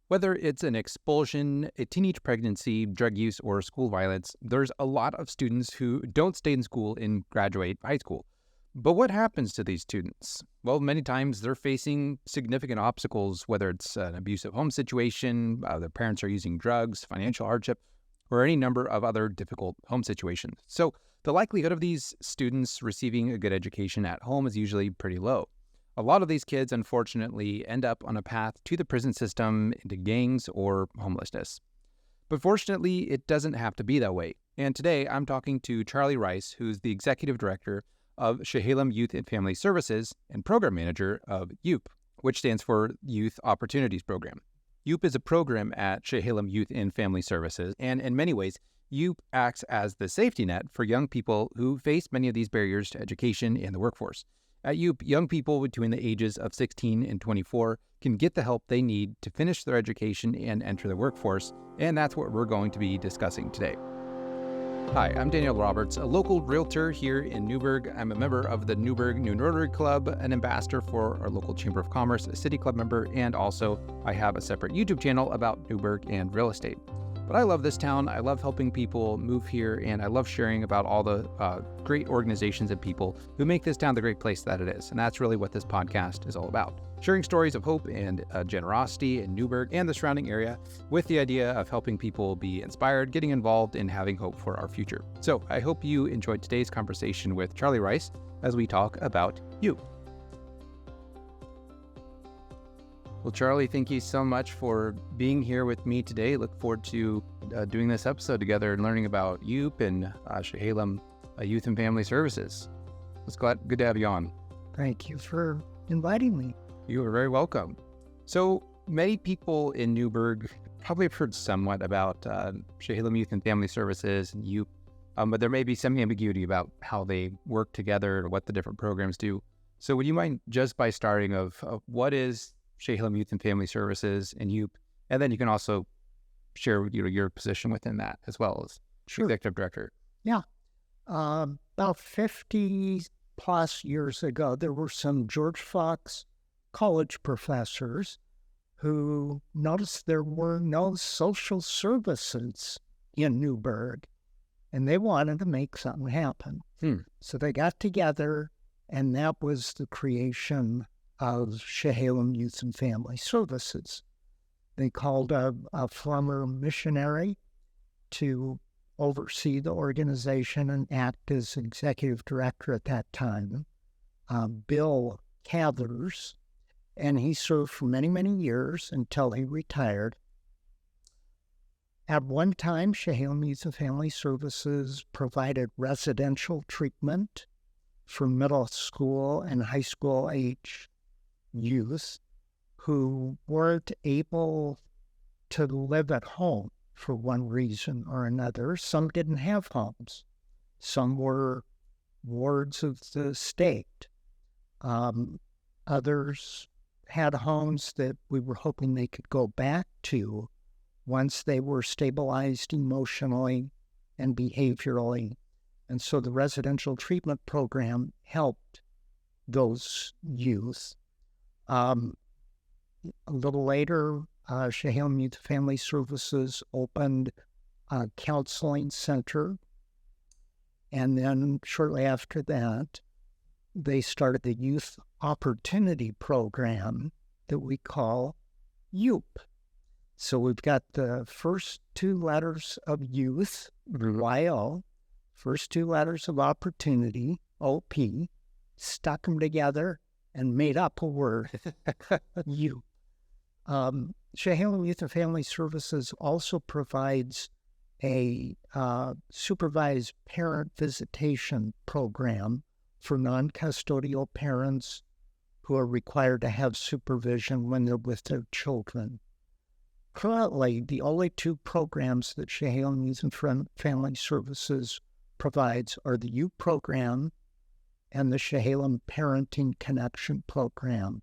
Whether it's an expulsion, a teenage pregnancy, drug use, or school violence, there's a lot of students who don't stay in school and graduate high school. But what happens to these students? Well, many times they're facing significant obstacles, whether it's an abusive home situation, their parents are using drugs, financial hardship, or any number of other difficult home situations. So the likelihood of these students receiving a good education at home is usually pretty low. A lot of these kids, unfortunately, end up on a path to the prison system, into gangs, or homelessness. But fortunately, it doesn't have to be that way. And today, I'm talking to Charlie Rice, who's the Executive Director of Chehalem Youth and Family Services and Program Manager of Yoop, which stands for Youth Opportunities Program. Yoop is a program at Chehalem Youth and Family Services, and in many ways, Yoop acts as the safety net for young people who face many of these barriers to education and the workforce. At Yoop, young people between the ages of 16 and 24 can get the help they need to finish their education and enter the workforce, and that's what we're going to be discussing today. Hi, I'm Daniel Roberts, a local realtor here in Newburgh. I'm a member of the Newburgh New Rotary Club, an ambassador for our local Chamber of Commerce, a city club member, and also I have a separate YouTube channel about Newburgh and real estate. But I love this town. I love helping people move here, and I love sharing about all the great organizations and people who make this town the great place that it is. And that's really what this podcast is all about. Sharing stories of hope and generosity in Newburgh and the surrounding area with the idea of helping people be inspired, getting involved, and having hope for our future. So I hope you enjoyed today's conversation with Charlie Rice as we talk about you. Well, Charlie, thank you so much for being here with me today. Look forward to doing this episode together and learning about Yoop and Chehalem Youth and Family Services. It's good to have you on. Thank you for inviting me. You are very welcome. So many people in Newburgh probably have heard somewhat about Chehalem Youth and Family Services and Yoop, but there may be some ambiguity about how they work together or what the different programs do. So would you mind just by starting of what is Chehalem Youth and Family Services and Yoop, and then you can also share your position within that as well as Executive Director. Yeah. About 50 plus years ago, there were some George Fox college professors who noticed there were no social services in Newburgh, and they wanted to make something happen. So they got together, and that was the creation of Chehalem Youth and Family Services. They called a former missionary to oversee the organization and act as executive director at that time, Bill Cathers, and he served for many, many years until he retired. At one time, Chehalem Youth and Family Services provided residential treatment for middle school and high school age youth who weren't able to live at home for one reason or another. Some didn't have homes. Some were wards of the state. Others had homes that we were hoping they could go back to once they were stabilized emotionally and behaviorally. And so the residential treatment program helped those youth. A little later, Chehalem Youth Family Services opened a counseling center. And then shortly after that, they started the Youth Opportunity Program that we call Yoop. So we've got the first two letters of youth, Y-O, first two letters of opportunity, O-P, stuck them together and made up a word, Yoop. Chehalem Youth and Family Services also provides a supervised parent visitation program for non-custodial parents who are required to have supervision when they're with their children. Currently, the only two programs that Chehalem Youth and Family Services provides are the Yoop program and the Chehalem Parenting Connection Program,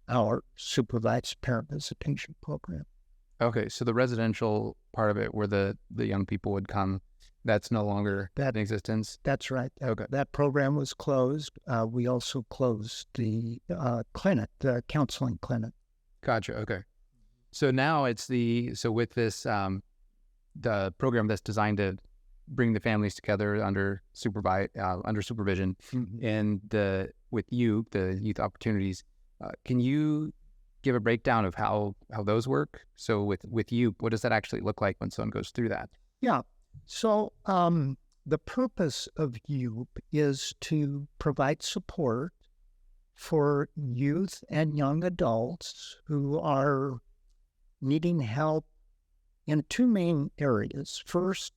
our supervised parent visitation program. Okay, so the residential part of it where the young people would come, that's no longer in existence? That's right. Okay. That program was closed. We also closed the clinic, the counseling clinic. Gotcha, okay. So now it's with this the program that's designed to bring the families together under supervision, and with Yoop, the youth opportunities. Can you give a breakdown of how those work? So with Yoop, what does that actually look like when someone goes through that? Yeah. So the purpose of Yoop is to provide support for youth and young adults who are needing help in two main areas. First,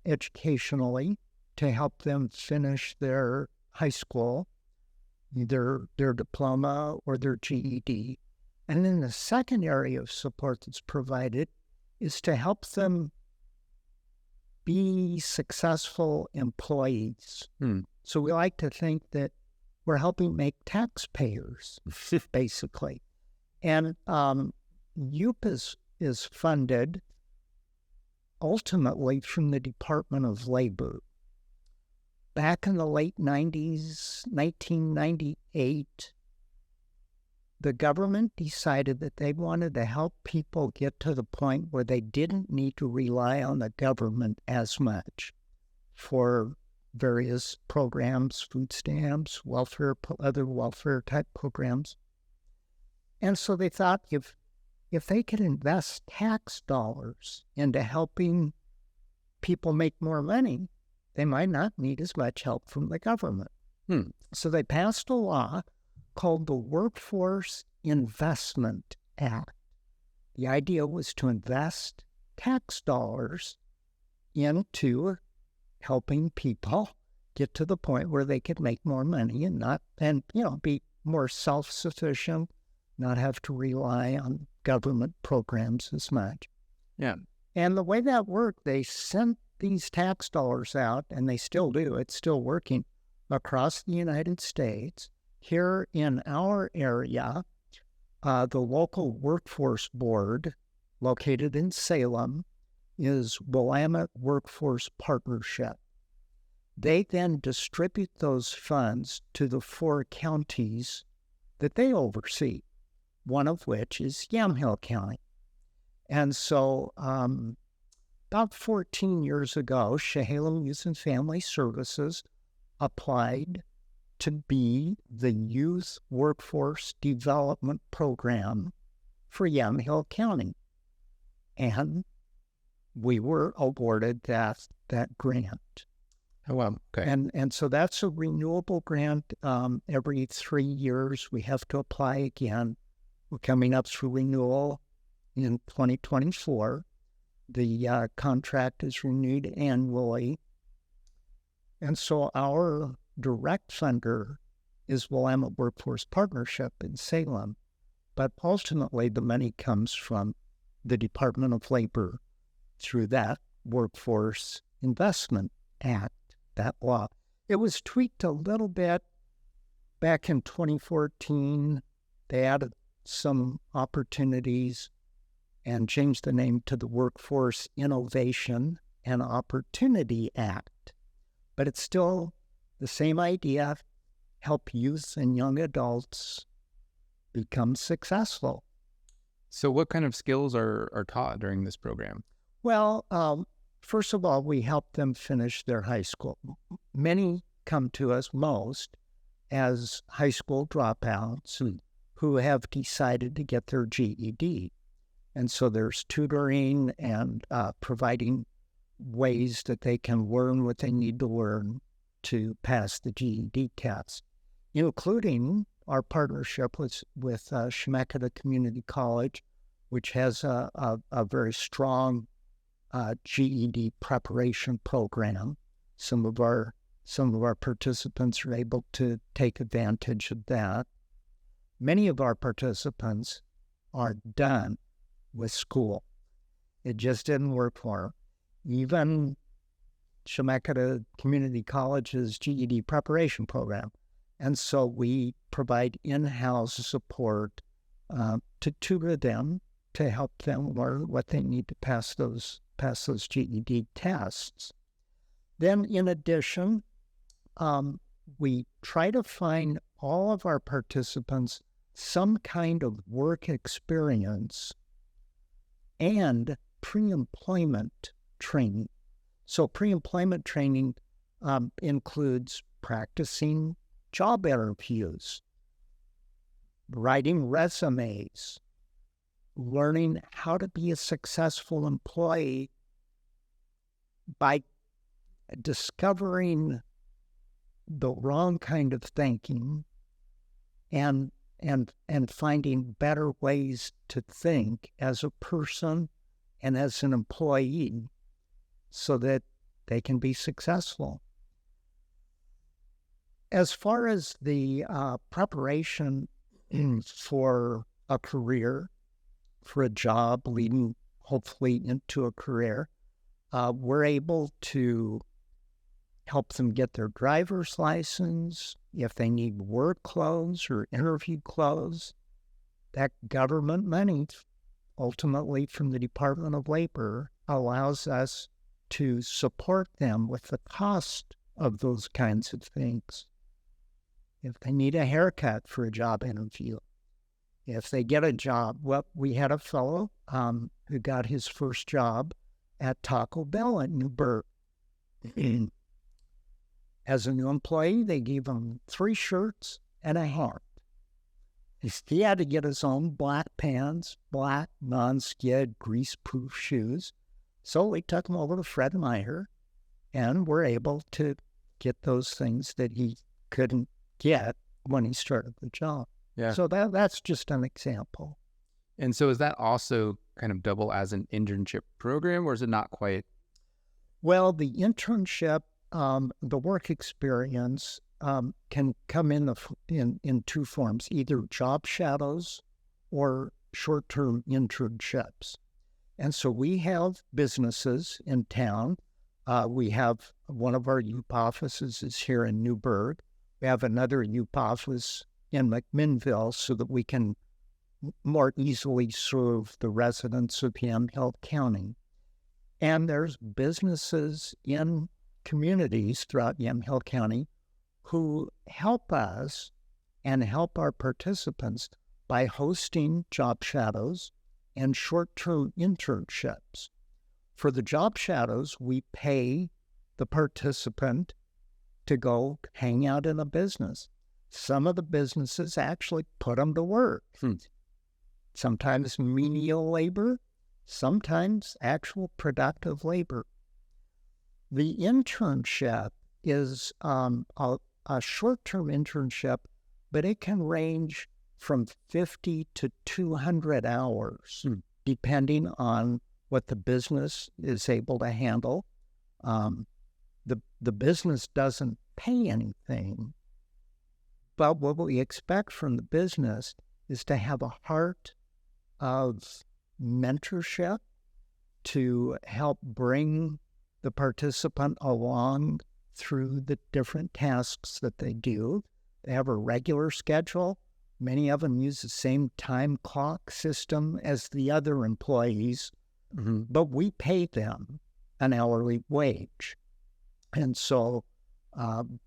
educationally, to help them finish their high school, either their diploma or their GED. And then the second area of support that's provided is to help them be successful employees. So we like to think that we're helping make taxpayers, basically. And Yoop is funded ultimately from the Department of Labor. Back in the late 90s, 1998, the government decided that they wanted to help people get to the point where they didn't need to rely on the government as much for various programs, food stamps, other welfare type programs. And so they thought if they could invest tax dollars into helping people make more money, they might not need as much help from the government. So they passed a law called the Workforce Investment Act. The idea was to invest tax dollars into helping people get to the point where they could make more money and be more self-sufficient, not have to rely on government programs as much. Yeah. And the way that worked, they sent these tax dollars out, and they still do. It's still working across the United States. Here in our area, the local workforce board located in Salem is Willamette Workforce Partnership. They then distribute those funds to the 4 counties that they oversee, one of which is Yamhill County. And so about 14 years ago, Chehalem Youth and Family Services applied to be the Youth Workforce Development Program for Yamhill County. And we were awarded that grant. Oh, wow. Okay. And so that's a renewable grant. Every 3 years, we have to apply again. We're coming up for renewal in 2024. The contract is renewed annually. And so our direct funder is Willamette Workforce Partnership in Salem. But ultimately, the money comes from the Department of Labor through that Workforce Investment Act, that law. It was tweaked a little bit back in 2014. They added some opportunities and changed the name to the Workforce Innovation and Opportunity Act. But it's still the same idea, help youth and young adults become successful. So what kind of skills are taught during this program? Well, first of all, we help them finish their high school. Many come to us, most, as high school dropouts who have decided to get their GED. And so there's tutoring and providing ways that they can learn what they need to learn to pass the GED test, including our partnership with Chemeketa Community College, which has a very strong GED preparation program. Some of our participants are able to take advantage of that. Many of our participants are done with school. It just didn't work for them. Even Chemeketa Community College's GED preparation program. And so we provide in-house support to tutor them, to help them learn what they need to pass those GED tests. Then in addition, we try to find all of our participants some kind of work experience and pre-employment training. So pre-employment training includes practicing job interviews, writing resumes, learning how to be a successful employee by discovering the wrong kind of thinking and finding better ways to think as a person and as an employee so that they can be successful. As far as the preparation for a career, for a job leading hopefully into a career, we're able to help them get their driver's license. If they need work clothes or interview clothes, that government money, ultimately from the Department of Labor, allows us to support them with the cost of those kinds of things. If they need a haircut for a job interview, if they get a job, well, we had a fellow who got his first job at Taco Bell in Newburgh. As a new employee, they gave him 3 shirts and a hat. He had to get his own black pants, black non-skid, grease-proof shoes. So we took him over to Fred Meyer, and were able to get those things that he couldn't get when he started the job. Yeah. So that's just an example. And so is that also kind of double as an internship program, or is it not quite? Well, the internship, the work experience can come in 2 forms, either job shadows or short-term internships. And so we have businesses in town. We have one of our Yoop offices is here in Newburgh. We have another Yoop office in McMinnville so that we can more easily serve the residents of Yamhill County. And there's businesses in communities throughout Yamhill County who help us and help our participants by hosting job shadows and short-term internships. For the job shadows, we pay the participant to go hang out in a business. Some of the businesses actually put them to work. Sometimes menial labor, sometimes actual productive labor. The internship is a short-term internship, but it can range from 50 to 200 hours, depending on what the business is able to handle. The business doesn't pay anything, but what we expect from the business is to have a heart of mentorship to help bring the participant along through the different tasks that they do. They have a regular schedule. Many of them use the same time clock system as the other employees, but we pay them an hourly wage. And so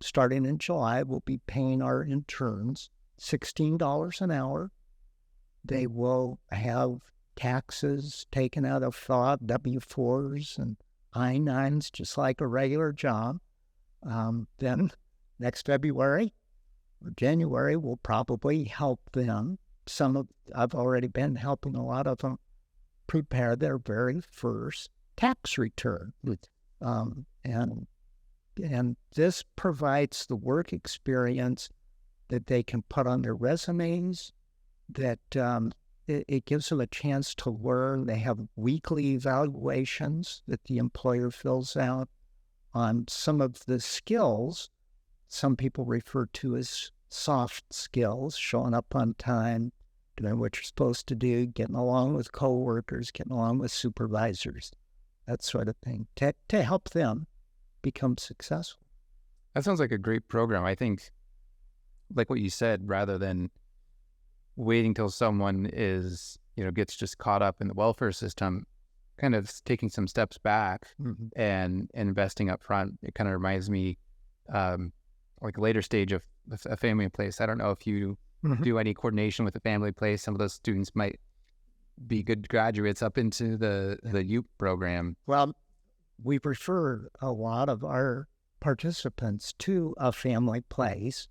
starting in July, we'll be paying our interns $16 an hour. They will have taxes taken out of W-4s and I-9s, just like a regular job. Then next February or January, we'll probably help them. I've already been helping a lot of them prepare their very first tax return. And this provides the work experience that they can put on their resumes, that it gives them a chance to learn. They have weekly evaluations that the employer fills out on some of the skills some people refer to as soft skills, showing up on time, doing what you're supposed to do, getting along with coworkers, getting along with supervisors, that sort of thing, to help them become successful. That sounds like a great program. I think, like what you said, rather than waiting till someone gets just caught up in the welfare system, kind of taking some steps back and investing up front. It kind of reminds me like a later stage of a family place. I don't know if you do any coordination with the family place. Some of those students might be good graduates up into the Yoop program? Well, we refer a lot of our participants to a family place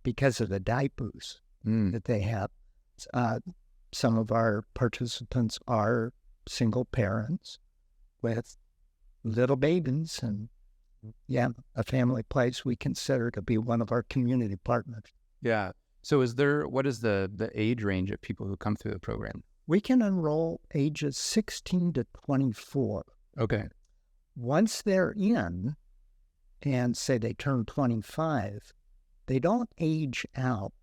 because of the diapers that they have. Some of our participants are single parents with little babies, and a family place we consider to be one of our community partners. Yeah. So what is the age range of people who come through the program? We can enroll ages 16 to 24. Okay. Once they're in and say they turn 25, they don't age out.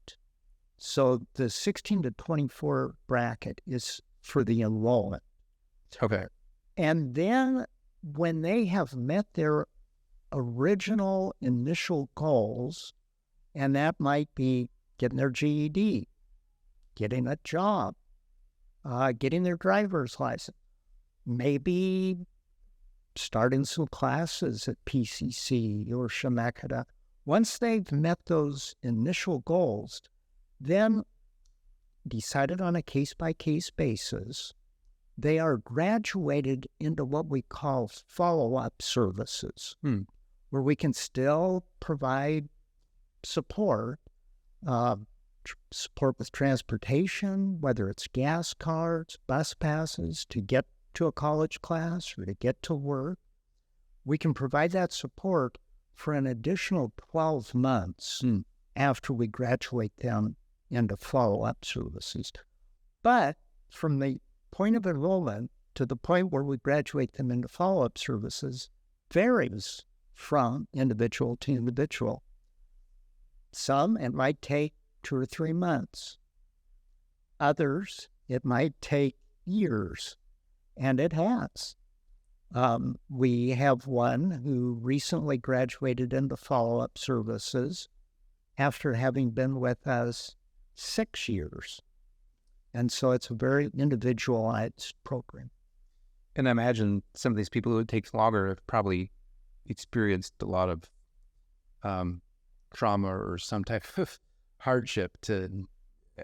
So the 16 to 24 bracket is for the enrollment. Okay. And then when they have met their original initial goals, and that might be getting their GED, getting a job, getting their driver's license, maybe starting some classes at PCC or Chemeketa. Once they've met those initial goals, then decided on a case-by-case basis, they are graduated into what we call follow-up services, where we can still provide support, support with transportation, whether it's gas cards, bus passes, to get to a college class or to get to work. We can provide that support for an additional 12 months after we graduate them into follow-up services. But from the point of enrollment to the point where we graduate them into follow-up services varies from individual to individual. Some, it might take 2 or 3 months. Others, it might take years, and it has. We have one who recently graduated into follow-up services after having been with us 6 years. And so it's a very individualized program. And I imagine some of these people who it takes longer have probably experienced a lot of trauma or some type of hardship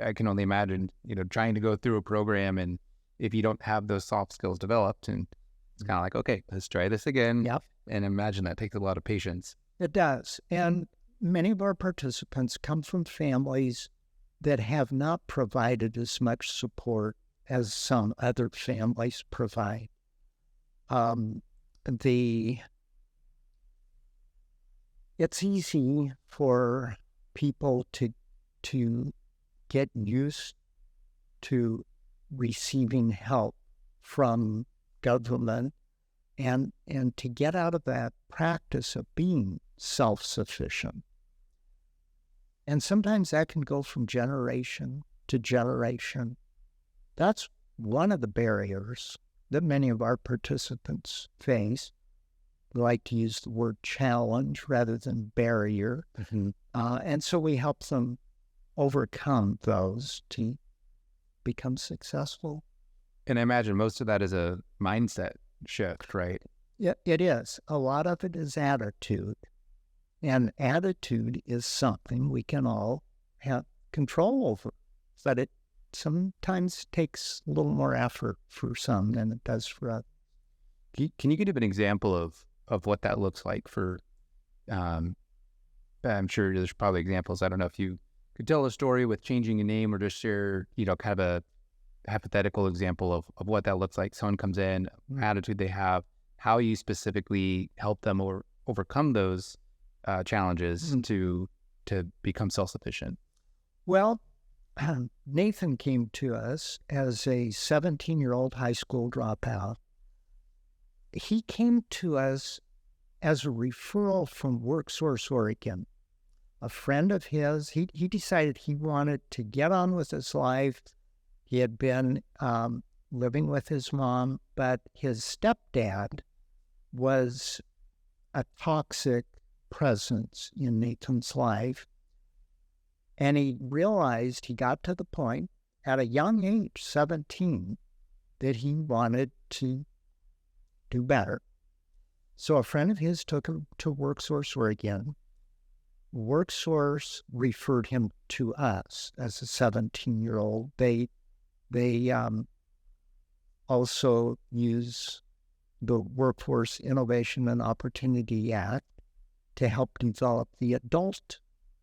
I can only imagine, trying to go through a program, and if you don't have those soft skills developed, and it's kind of like, okay, let's try this again. Yep. And imagine that takes a lot of patience. It does. And many of our participants come from families that have not provided as much support as some other families provide. It's easy for people to get used to receiving help from government and to get out of that practice of being self-sufficient. And sometimes that can go from generation to generation. That's one of the barriers that many of our participants face. We like to use the word challenge rather than barrier. And so we help them overcome those to become successful. And I imagine most of that is a mindset shift, right? Yeah, it is. A lot of it is attitude. And attitude is something we can all have control over. But it sometimes takes a little more effort for some than it does for others. Can you give an example of what that looks like for, I'm sure there's probably examples. I don't know if you could tell a story with changing a name or just share, kind of a hypothetical example of what that looks like. Someone comes in, attitude they have, how you specifically help them or overcome those challenges to become self-sufficient. Well, Nathan came to us as a 17-year-old high school dropout. He came to us as a referral from WorkSource Oregon. A friend of his, he decided he wanted to get on with his life. He had been living with his mom, but his stepdad was a toxic presence in Nathan's life. And he realized, he got to the point at a young age, 17, that he wanted to do better. So a friend of his took him to WorkSource Oregon. WorkSource referred him to us as a 17-year-old. They They also use the Workforce Innovation and Opportunity Act to help develop the adult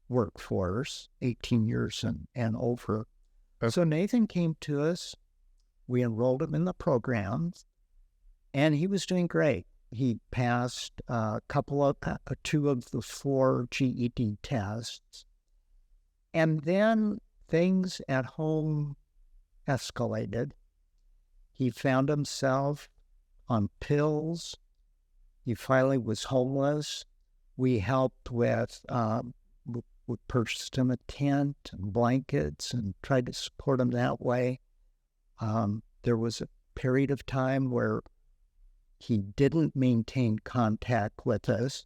workforce, 18 years and over. Okay. So Nathan came to us. We enrolled him in the programs, and he was doing great. He passed two of the 4 GED tests. And then things at home escalated. He found himself on pills. He finally was homeless. We helped we purchased him a tent and blankets and tried to support him that way. There was a period of time where he didn't maintain contact with us.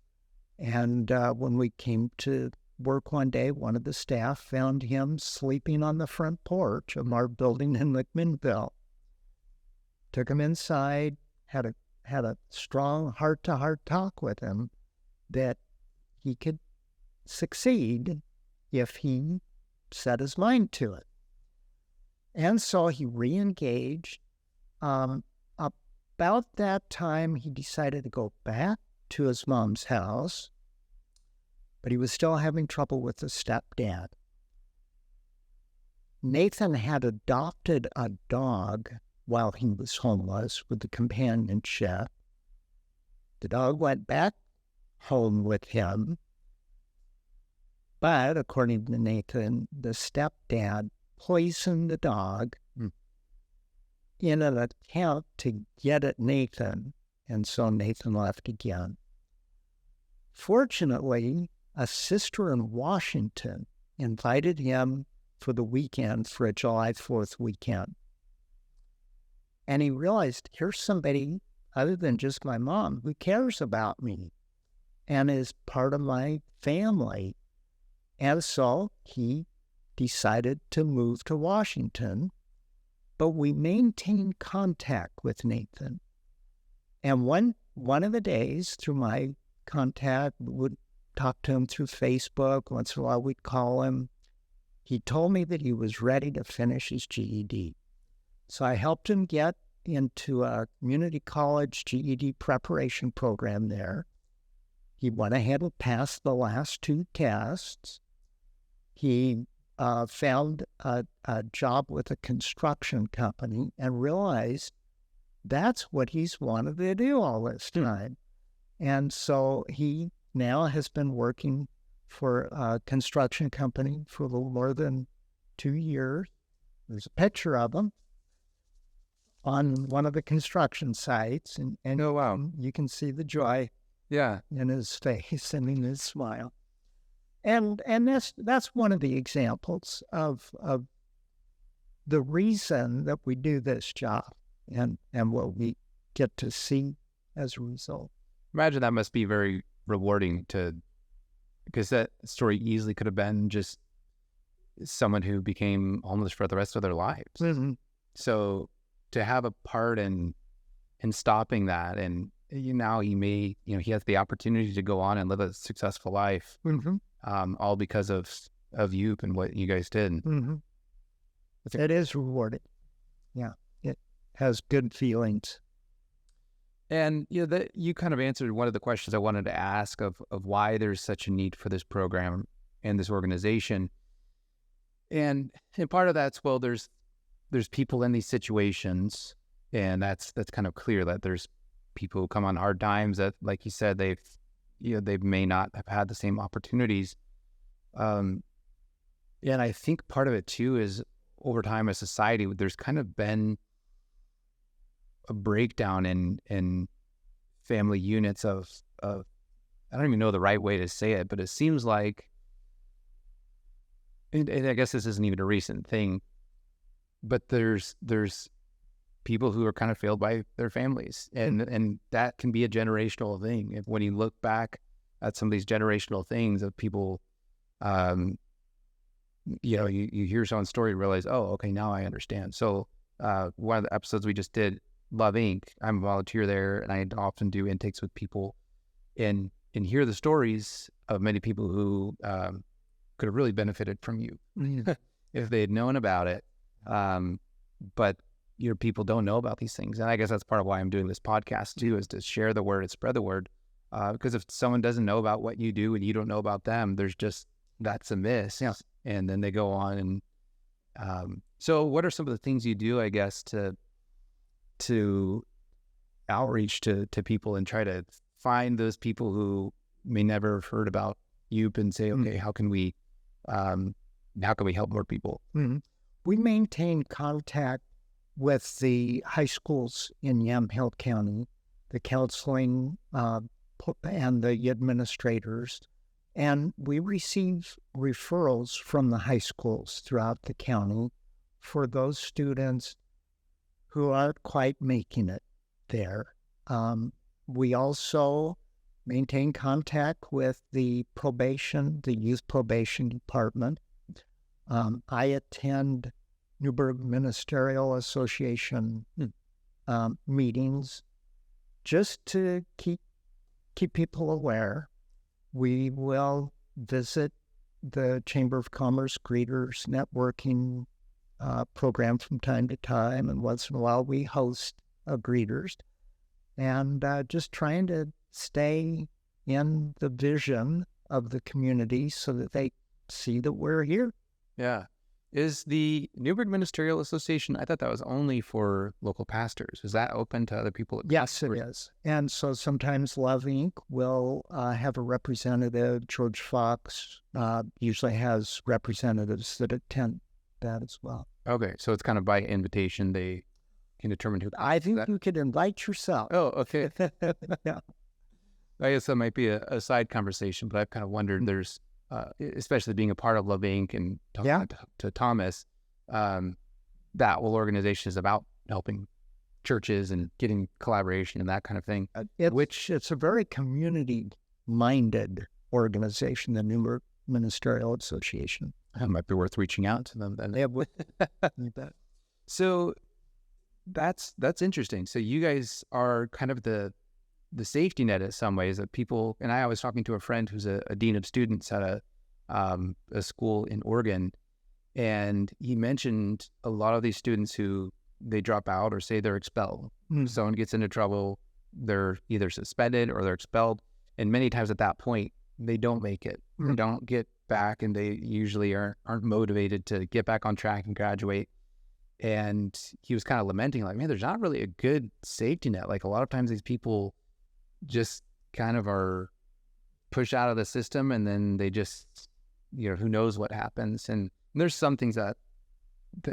And when we came to work one day, one of the staff found him sleeping on the front porch of our building in McMinnville. Took him inside, had a strong heart-to-heart talk with him that he could succeed if he set his mind to it. And so he re-engaged. About that time, he decided to go back to his mom's house, but he was still having trouble with his stepdad. Nathan had adopted a dog while he was homeless with the companionship. The dog went back home with him, but according to Nathan, the stepdad poisoned the dog in an attempt to get at Nathan, and so Nathan left again. Fortunately, a sister in Washington invited him for the weekend, for a July 4th weekend. And he realized, here's somebody other than just my mom who cares about me and is part of my family. And so he decided to move to Washington, but we maintained contact with Nathan. And one of the days, through my contact, would talk to him through Facebook. Once in a while, we'd call him. He told me that he was ready to finish his GED. So I helped him get into a community college GED preparation program there. He went ahead and passed the last 2 tests. He found a job with a construction company and realized that's what he's wanted to do all this time. And so he now has been working for a construction company for a little more than 2 years. There's a picture of him on one of the construction sites, and Oh, wow. you can see the joy Yeah. in his face and in his smile. And that's one of the examples of the reason that we do this job and what we get to see as a result. Imagine that must be very rewarding because that story easily could have been just someone who became homeless for the rest of their lives. Mm-hmm. So to have a part in stopping that, and now he has the opportunity to go on and live a successful life, all because of Yoop and what you guys did. Mm-hmm. It is rewarding. Yeah, it has good feelings. And you kind of answered one of the questions I wanted to ask of why there's such a need for this program and this organization. And part of that's, well, there's people in these situations, and that's kind of clear that there's people who come on hard times that, like you said, they may not have had the same opportunities. And I think part of it too is over time as society, there's kind of been a breakdown in family units of I don't even know the right way to say it, but it seems like, and I guess this isn't even a recent thing, but there's people who are kind of failed by their families, and that can be a generational thing. When you look back at some of these generational things of people, you hear someone's story and realize, oh, okay, now I understand. So one of the episodes we just did, Love Inc., I'm a volunteer there, and I often do intakes with people and hear the stories of many people who could have really benefited from you if they had known about it. but your people don't know about these things. And I guess that's part of why I'm doing this podcast too, is to share the word and spread the word. Because if someone doesn't know about what you do and you don't know about them, that's a miss. Yeah. And then they go on and so what are some of the things you do, I guess, to outreach to people and try to find those people who may never have heard about Yoop and say, okay, how can we help more people? Mm-hmm. We maintain contact with the high schools in Yamhill County, the counseling and the administrators, and we receive referrals from the high schools throughout the county for those students who aren't quite making it there. We also maintain contact with the youth probation department. I attend Newburgh Ministerial Association meetings just to keep people aware. We will visit the Chamber of Commerce Greeters Networking program from time to time, and once in a while we host greeters, and just trying to stay in the vision of the community so that they see that we're here. Yeah. Is the Newburgh Ministerial Association, I thought that was only for local pastors. Is that open to other people? Yes, it is. And so sometimes Love Inc. will have a representative. George Fox usually has representatives that attend that as well. Okay, so it's kind of by invitation. They can determine who. I think you could invite yourself. Oh, okay. Yeah. I guess that might be a side conversation, but I've kind of wondered, there's, especially being a part of Love Inc. and talking to Thomas, that whole organization is about helping churches and getting collaboration and that kind of thing. It's a very community-minded organization, the Newburgh Ministerial Association. It might be worth reaching out to them then. Yeah, So that's interesting. So you guys are kind of the safety net in some ways that people, and I was talking to a friend who's a dean of students at a school in Oregon, and he mentioned a lot of these students who they drop out or say they're expelled. Someone gets into trouble, they're either suspended or they're expelled, and many times at that point they don't make it. They don't get back, and they usually aren't motivated to get back on track and graduate. And he was kind of lamenting, like, man, there's not really a good safety net. Like, a lot of times these people just kind of are pushed out of the system, and then they just, who knows what happens. And there's some things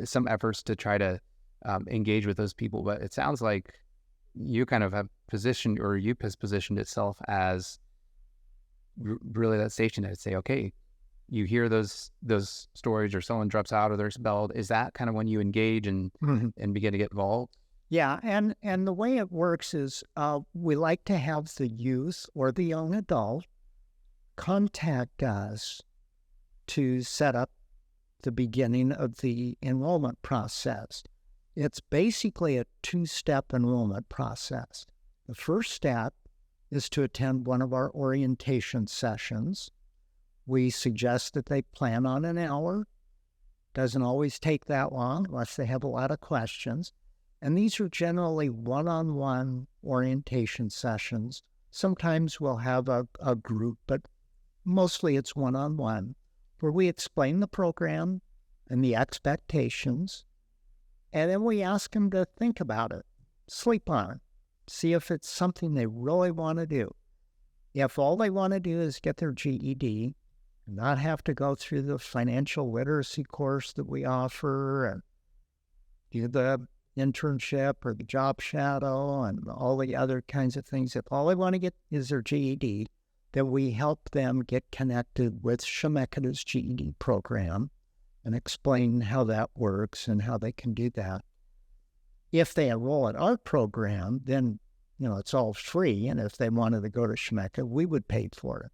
some efforts to try to engage with those people, but it sounds like you kind of have positioned, or Yoop has positioned itself as really that safety net to say, okay, you hear those stories, or someone drops out or they're expelled. Is that kind of when you engage and begin to get involved? Yeah, and the way it works is we like to have the youth or the young adult contact us to set up the beginning of the enrollment process. It's basically a two-step enrollment process. The first step is to attend one of our orientation sessions. We suggest that they plan on an hour. Doesn't always take that long unless they have a lot of questions. And these are generally one-on-one orientation sessions. Sometimes we'll have a group, but mostly it's one-on-one, where we explain the program and the expectations, and then we ask them to think about it, sleep on it, see if it's something they really want to do. If all they want to do is get their GED, and not have to go through the financial literacy course that we offer and do the internship or the job shadow and all the other kinds of things, if all they want to get is their GED, then we help them get connected with Shemeketa's GED program and explain how that works and how they can do that. If they enroll in our program, then it's all free, and if they wanted to go to Shemeketa, we would pay for it.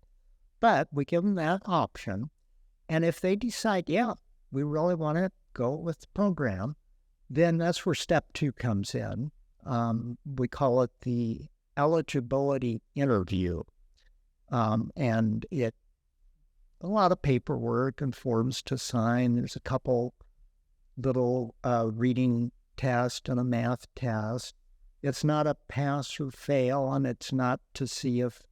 But we give them that option, and if they decide, we really want to go with the program, then that's where step 2 comes in. We call it the eligibility interview, and a lot of paperwork and forms to sign. There's a couple little reading test and a math test. It's not a pass or fail, and it's not to see if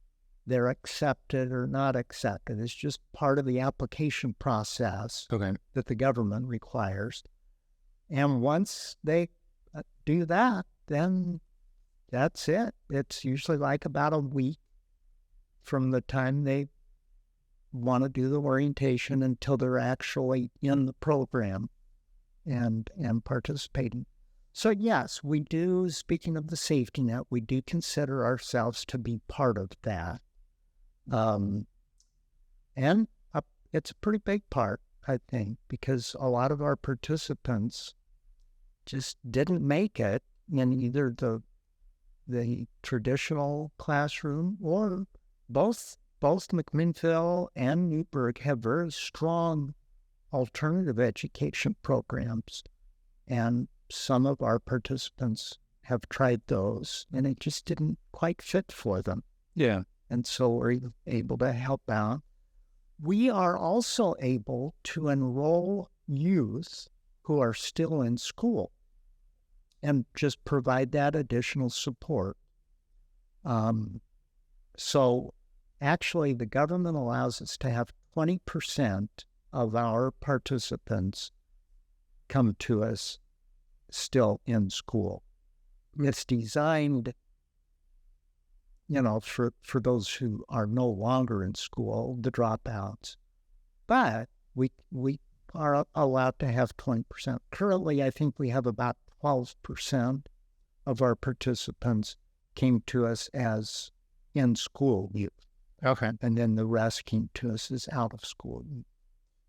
they're accepted or not accepted. It's just part of the application process Okay. that the government requires. And once they do that, then that's it. It's usually like about a week from the time they want to do the orientation until they're actually in the program and participating. So yes, we do, speaking of the safety net, we do consider ourselves to be part of that. And it's a pretty big part, I think, because a lot of our participants just didn't make it in either the traditional classroom or both McMinnville and Newburgh have very strong alternative education programs. And some of our participants have tried those, and it just didn't quite fit for them. Yeah. And so we're able to help out. We are also able to enroll youth who are still in school and just provide that additional support. So actually, the government allows us to have 20% of our participants come to us still in school. It's designed, for those who are no longer in school, the dropouts. But we are allowed to have 20%. Currently, I think we have about 12% of our participants came to us as in-school youth. Okay. And then the rest came to us as out-of-school youth.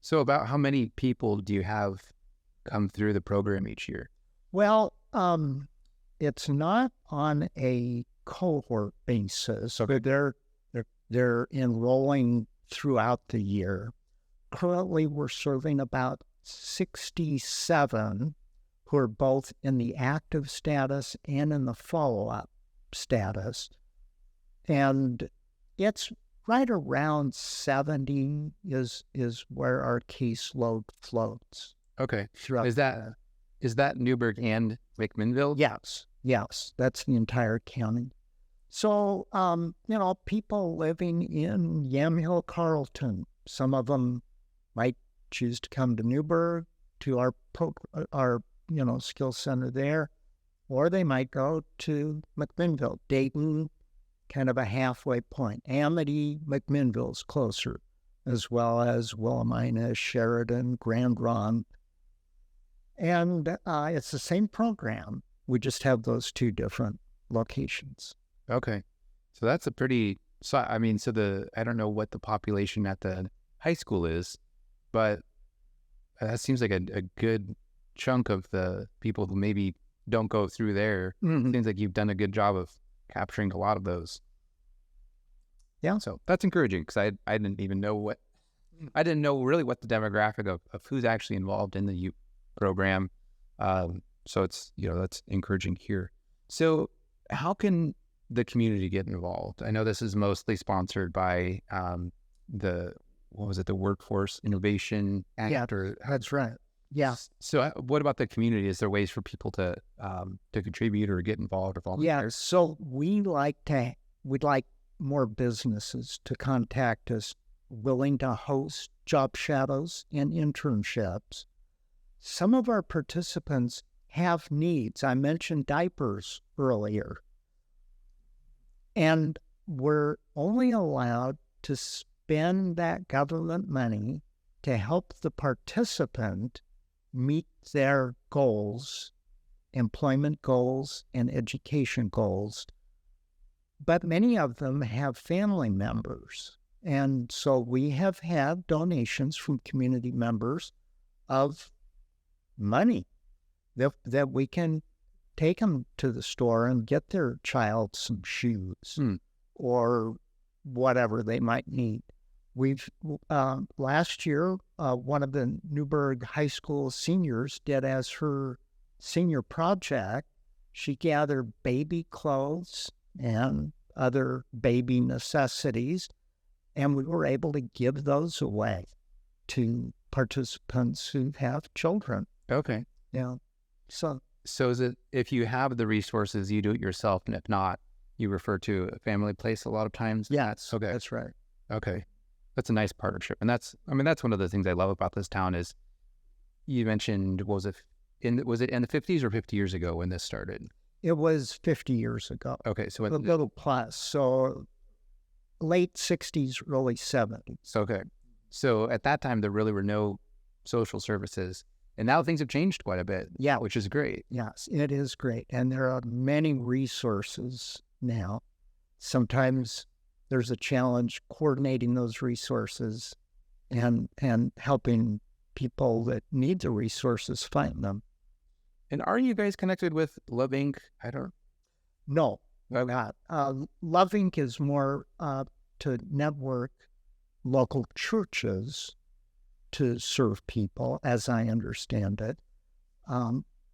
So about how many people do you have come through the program each year? Well, it's not on a cohort basis. Okay. They're enrolling throughout the year. Currently, we're serving about 67 who are both in the active status and in the follow-up status. And it's right around 70 is where our caseload floats. Okay. Throughout Is that Newburgh and McMinnville? Yes, that's the entire county. So, people living in Yamhill, Carlton, some of them might choose to come to Newburgh, to our skill center there, or they might go to McMinnville, Dayton, kind of a halfway point. Amity, McMinnville's closer, as well as Willamina, Sheridan, Grand Ronde. And it's the same program. We just have those two different locations. Okay. So that's a pretty, I don't know what the population at the high school is, but that seems like a good chunk of the people who maybe don't go through there. Mm-hmm. Seems like you've done a good job of capturing a lot of those. Yeah. So that's encouraging because I didn't even know really what the demographic of who's actually involved in the Yoop program. So it's, that's encouraging here. So how can the community get involved? I know this is mostly sponsored by the Workforce Innovation Act. Yeah, that's right. Yeah. So what about the community? Is there ways for people to contribute or get involved or volunteer? Yeah. So we'd like more businesses to contact us willing to host job shadows and internships. Some of our participants have needs. I mentioned diapers earlier. And we're only allowed to spend that government money to help the participant meet their goals, employment goals, and education goals. But many of them have family members. And so we have had donations from community members of money that we can take them to the store and get their child some shoes or whatever they might need. We've last year, one of the Newburgh High School seniors did as her senior project. She gathered baby clothes and other baby necessities, and we were able to give those away to participants who have children. Okay. Yeah. So So is it, if you have the resources, you do it yourself, and if not, you refer to a family place a lot of times? Yes, Okay. that's right. Okay. That's a nice partnership. And that's one of the things I love about this town is you mentioned, was it in the 50s or 50 years ago when this started? It was 50 years ago. Okay. So A little plus. So late 60s, early 70s. okay. So at that time, there really were no social services. And now things have changed quite a bit. Yeah. Which is great. Yes, it is great. And there are many resources now. Sometimes there's a challenge coordinating those resources and helping people that need the resources find them. And are you guys connected with Love Inc.? I don't. No, we're not. Love Inc. is more to network local churches to serve people, as I understand it.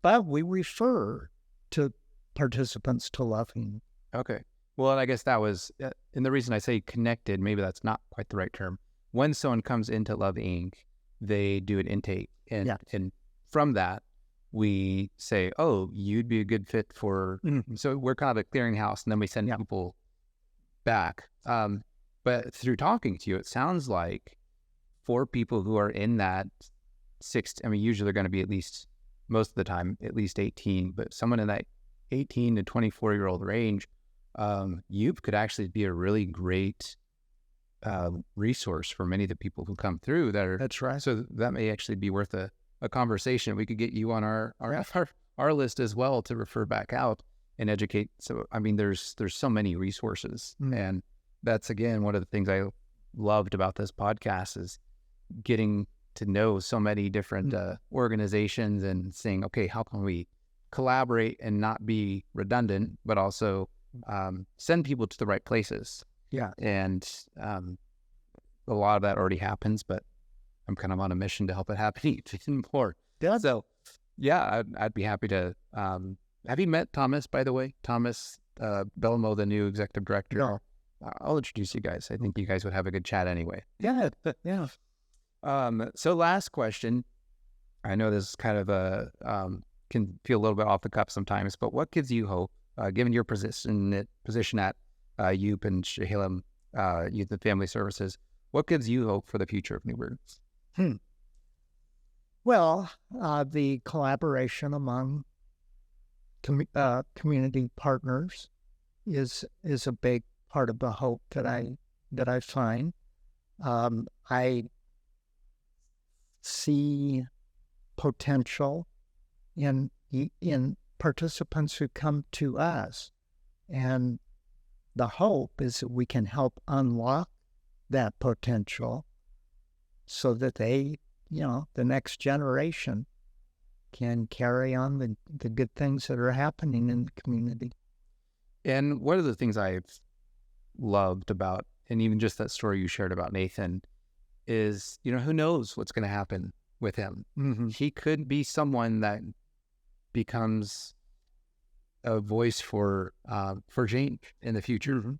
But we refer to participants to Love Inc. Okay. Well, and I guess that was, and the reason I say connected, maybe that's not quite the right term. When someone comes into Love Inc., they do an intake. And, Yes. and from that, we say, oh, you'd be a good fit for, so we're kind of a clearinghouse, and then we send people back. But through talking to you, it sounds like for people who are in that usually they're going to be at least, most of the time, at least 18, but someone in that 18 to 24-year-old range, Yoop could actually be a really great resource for many of the people who come through that are. That's right. So that may actually be worth a conversation. We could get you on our list as well to refer back out and educate. So, there's so many resources. And that's, again, one of the things I loved about this podcast is getting to know so many different organizations and saying, okay, how can we collaborate and not be redundant, but also send people to the right places. Yeah. And a lot of that already happens, but I'm kind of on a mission to help it happen even more. Yeah. So, yeah, I'd be happy to. Have you met Thomas, by the way? Thomas Belmo, the new executive director? No. I'll introduce you guys. I think you guys would have a good chat anyway. Yeah. Yeah. So last question. I know this is kind of a can feel a little bit off the cuff sometimes, but what gives you hope, given your position at Yoop and Yamhill Youth and Family Services? What gives you hope for the future of Newburgh? Well, the collaboration among community partners is a big part of the hope that I find. I see potential in participants who come to us, and the hope is that we can help unlock that potential so that they, the next generation can carry on the good things that are happening in the community. And one of the things I've loved about, and even just that story you shared about Nathan, is, who knows what's going to happen with him. Mm-hmm. He could be someone that becomes a voice for change in the future. Mm-hmm.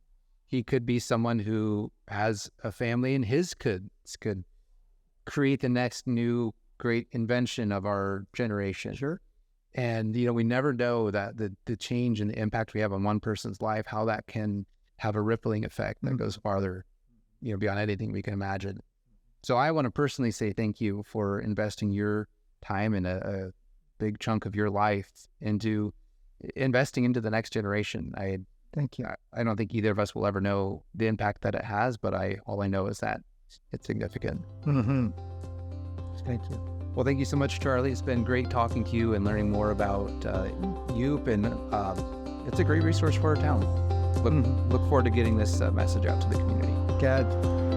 He could be someone who has a family, and his kids could create the next new great invention of our generation. Sure. And, we never know that the change and the impact we have on one person's life, how that can have a rippling effect that goes farther, beyond anything we can imagine. So I want to personally say thank you for investing your time and a big chunk of your life into investing into the next generation. Thank you. I don't think either of us will ever know the impact that it has, but all I know is that it's significant. Mm-hmm. Thank you. Well, thank you so much, Charlie. It's been great talking to you and learning more about Yoop, and it's a great resource for our town. Look forward to getting this message out to the community. Good.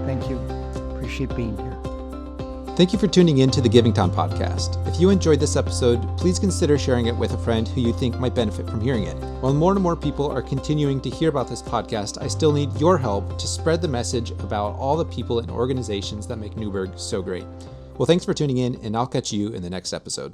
Thank you. Appreciate being here. Thank you for tuning in to the Giving Town podcast. If you enjoyed this episode, please consider sharing it with a friend who you think might benefit from hearing it. While more and more people are continuing to hear about this podcast, I still need your help to spread the message about all the people and organizations that make Newburgh so great. Well, thanks for tuning in, and I'll catch you in the next episode.